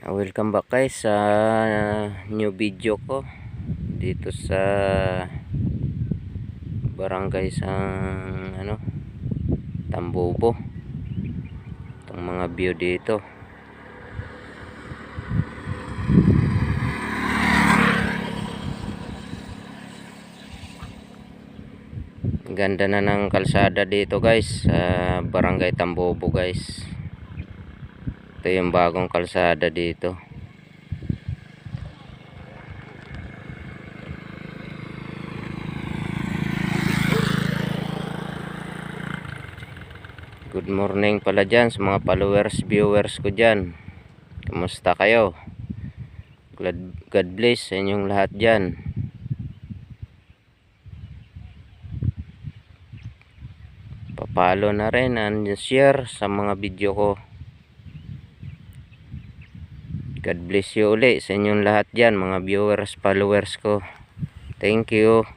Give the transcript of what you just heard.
Welcome back guys sa new video ko dito sa barangay sa Tambobo. Itong mga view dito, ganda na ng kalsada dito guys sa barangay Tambobo guys. Ito yung bagong kalsada dito. Good morning pala dyan sa mga followers, viewers ko dyan. Kamusta kayo? God bless sa inyong lahat dyan. Papalo na rin and share sa mga video ko. God bless you uli sa inyong lahat dyan, mga viewers, followers ko. Thank you.